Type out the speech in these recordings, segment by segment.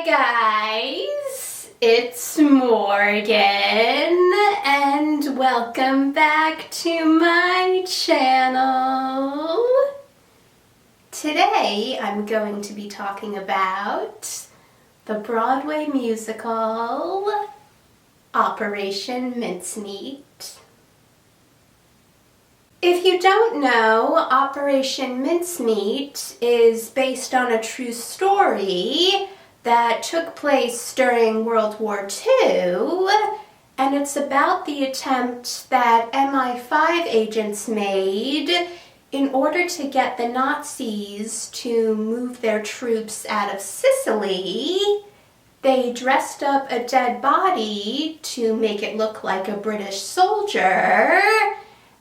Hi guys, it's Morgan and welcome back to my channel. Today I'm going to be talking about the Broadway musical Operation Mincemeat. If you don't know, Operation Mincemeat is based on a true story that took place during World War II, and it's about the attempt that MI5 agents made in order to get the Nazis to move their troops out of Sicily. They dressed up a dead body to make it look like a British soldier,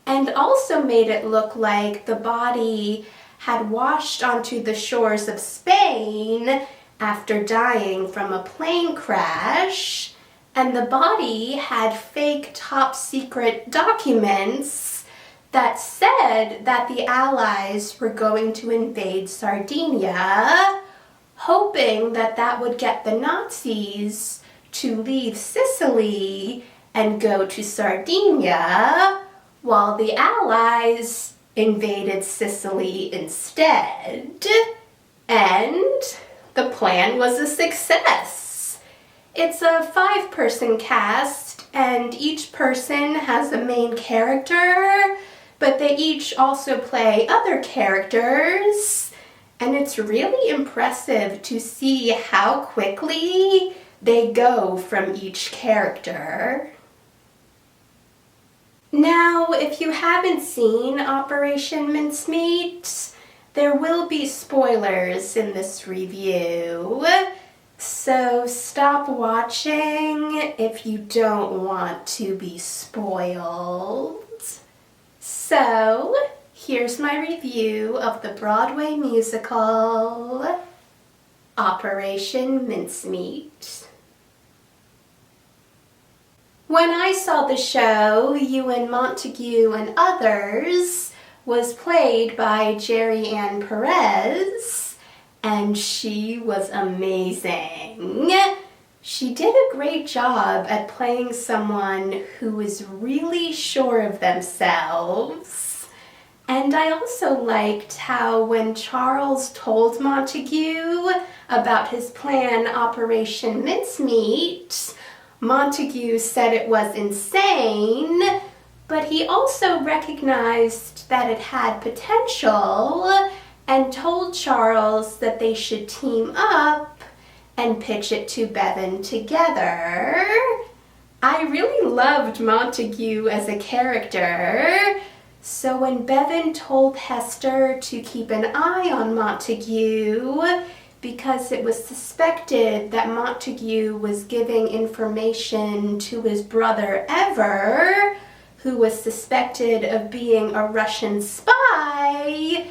and also made it look like the body had washed onto the shores of Spain after dying from a plane crash, and the body had fake top-secret documents that said that the Allies were going to invade Sardinia, hoping that that would get the Nazis to leave Sicily and go to Sardinia, while the Allies invaded Sicily instead. And the plan was a success. It's a 5-person cast, and each person has a main character, but they each also play other characters, and it's really impressive to see how quickly they go from each character. Now, if you haven't seen Operation Mincemeat, there will be spoilers in this review, so stop watching if you don't want to be spoiled. So, here's my review of the Broadway musical Operation Mincemeat. When I saw the show, Ewan Montague and Others was played by Jerry Ann Perez, and she was amazing. She did a great job at playing someone who was really sure of themselves. And I also liked how when Charles told Montague about his plan, Operation Mincemeat, Montague said it was insane, but he also recognized that it had potential and told Charles that they should team up and pitch it to Bevan together. I really loved Montague as a character, so when Bevan told Hester to keep an eye on Montague, because it was suspected that Montague was giving information to his brother Ever, who was suspected of being a Russian spy,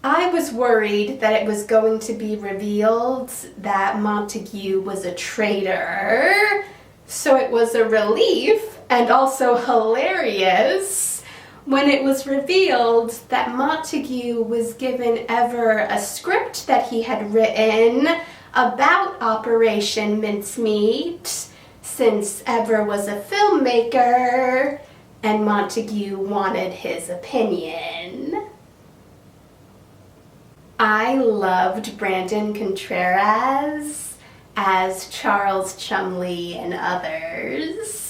I was worried that it was going to be revealed that Montague was a traitor. So it was a relief and also hilarious when it was revealed that Montague was given Ever a script that he had written about Operation Mincemeat, since Ever was a filmmaker and Montague wanted his opinion. I loved Brandon Contreras as Charles Chumley and Others.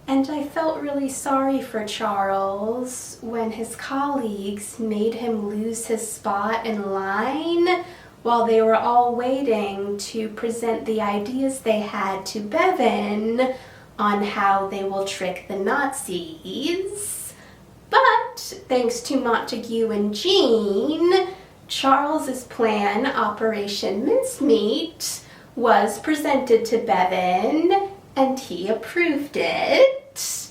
And I felt really sorry for Charles when his colleagues made him lose his spot in line while they were all waiting to present the ideas they had to Bevan on how they will trick the Nazis. But thanks to Montague and Jean, Charles's plan, Operation Mincemeat, was presented to Bevan, and he approved it.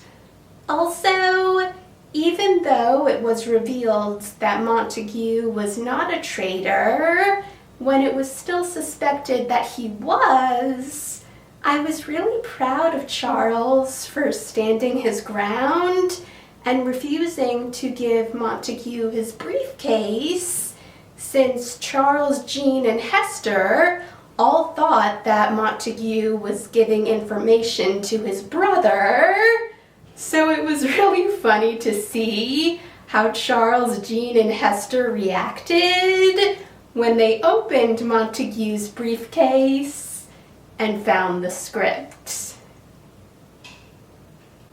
Also, even though it was revealed that Montague was not a traitor, when it was still suspected that he was, I was really proud of Charles for standing his ground and refusing to give Montague his briefcase, since Charles, Jean, and Hester all thought that Montague was giving information to his brother. So it was really funny to see how Charles, Jean, and Hester reacted when they opened Montague's briefcase and found the script.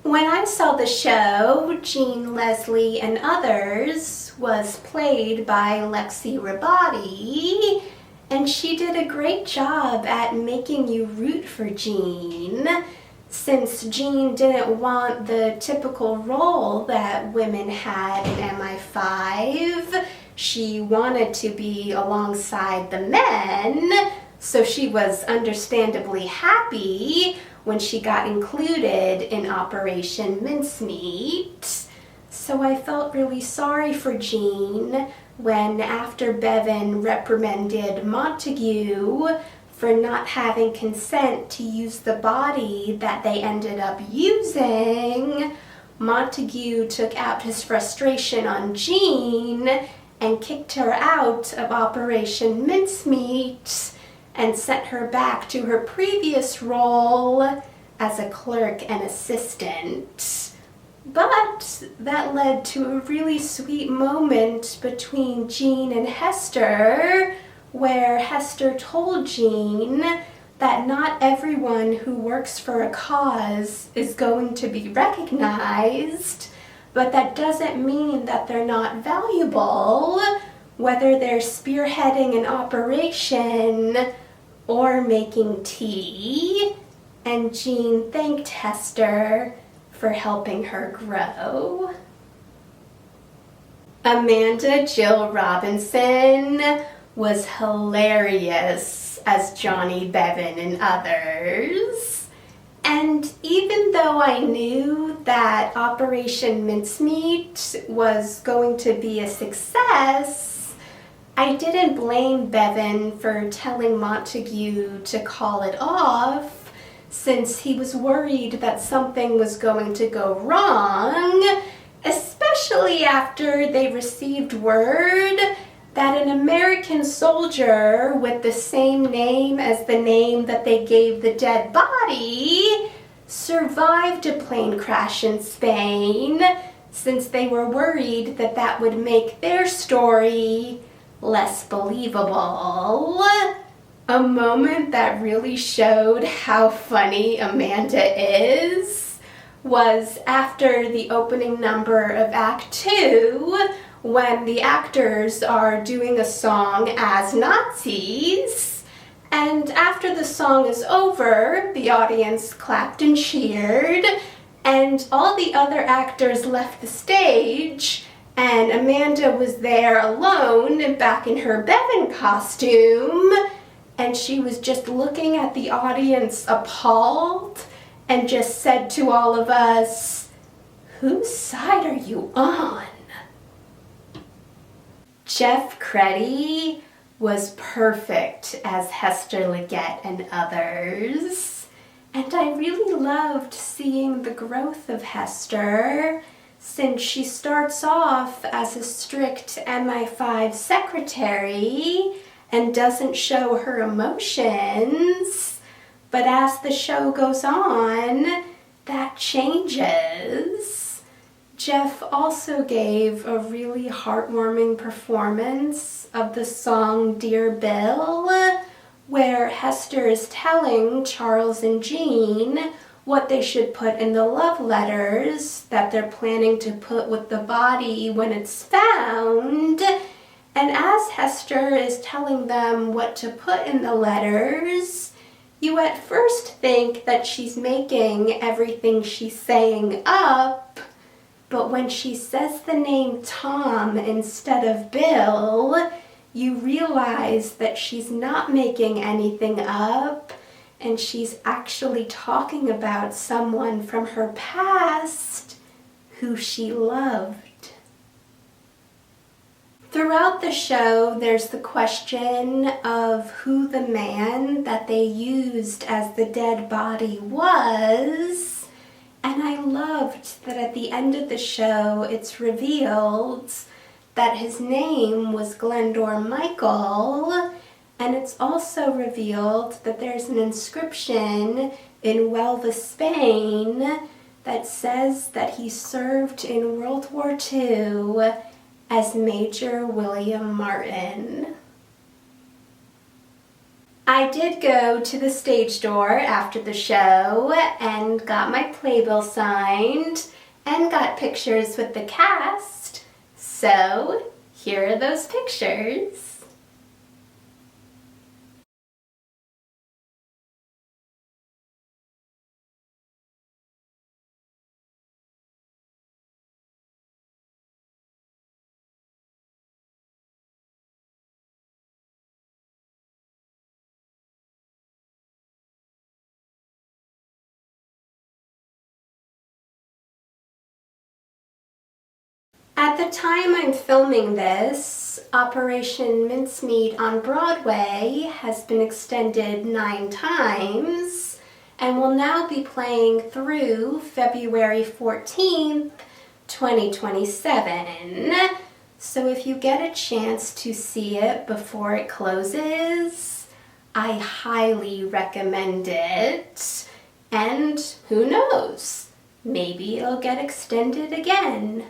When I saw the show, Jean, Leslie, and Others was played by Lexi Rabati, and she did a great job at making you root for Jean, since Jean didn't want the typical role that women had in MI5. She wanted to be alongside the men, so she was understandably happy when she got included in Operation Mincemeat. So I felt really sorry for Jean when, after Bevan reprimanded Montague for not having consent to use the body that they ended up using, Montague took out his frustration on Jean and kicked her out of Operation Mincemeat and sent her back to her previous role as a clerk and assistant. But that led to a really sweet moment between Jean and Hester, where Hester told Jean that not everyone who works for a cause is going to be recognized, but that doesn't mean that they're not valuable, whether they're spearheading an operation or making tea. And Jean thanked Hester for helping her grow. Amanda Jill Robinson was hilarious as Johnny Bevan and Others. And even though I knew that Operation Mincemeat was going to be a success, I didn't blame Bevan for telling Montague to call it off, since he was worried that something was going to go wrong, especially after they received word that an American soldier with the same name as the name that they gave the dead body survived a plane crash in Spain, since they were worried that that would make their story less believable. A moment that really showed how funny Amanda is was after the opening number of Act 2, when the actors are doing a song as Nazis, and after the song is over, the audience clapped and cheered, and all the other actors left the stage, and Amanda was there alone back in her Bevan costume, and she was just looking at the audience appalled and just said to all of us, "Whose side are you on?" Jeff Creddy was perfect as Hester Leggett and Others, and I really loved seeing the growth of Hester, since she starts off as a strict MI5 secretary and doesn't show her emotions, but as the show goes on, that changes. Jeff also gave a really heartwarming performance of the song Dear Bill, where Hester is telling Charles and Jean what they should put in the love letters that they're planning to put with the body when it's found. And as Hester is telling them what to put in the letters, you at first think that she's making everything she's saying up, but when she says the name Tom instead of Bill, you realize that she's not making anything up, and she's actually talking about someone from her past who she loved. Throughout the show, there's the question of who the man that they used as the dead body was, and I loved that at the end of the show it's revealed that his name was Glendor Michael, And it's also revealed that there's an inscription in Huelva, Spain that says that he served in World War II as Major William Martin. I did go to the stage door after the show and got my playbill signed and got pictures with the cast. So here are those pictures. At the time I'm filming this, Operation Mincemeat on Broadway has been extended 9 times and will now be playing through February 14th, 2027. So if you get a chance to see it before it closes, I highly recommend it. And who knows, maybe it'll get extended again.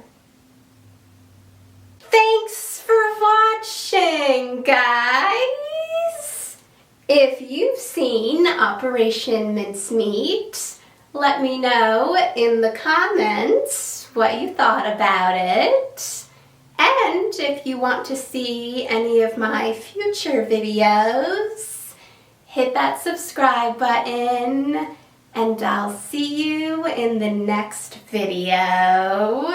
Thanks for watching, guys! If you've seen Operation Mincemeat, let me know in the comments what you thought about it. And if you want to see any of my future videos, hit that subscribe button, and I'll see you in the next video.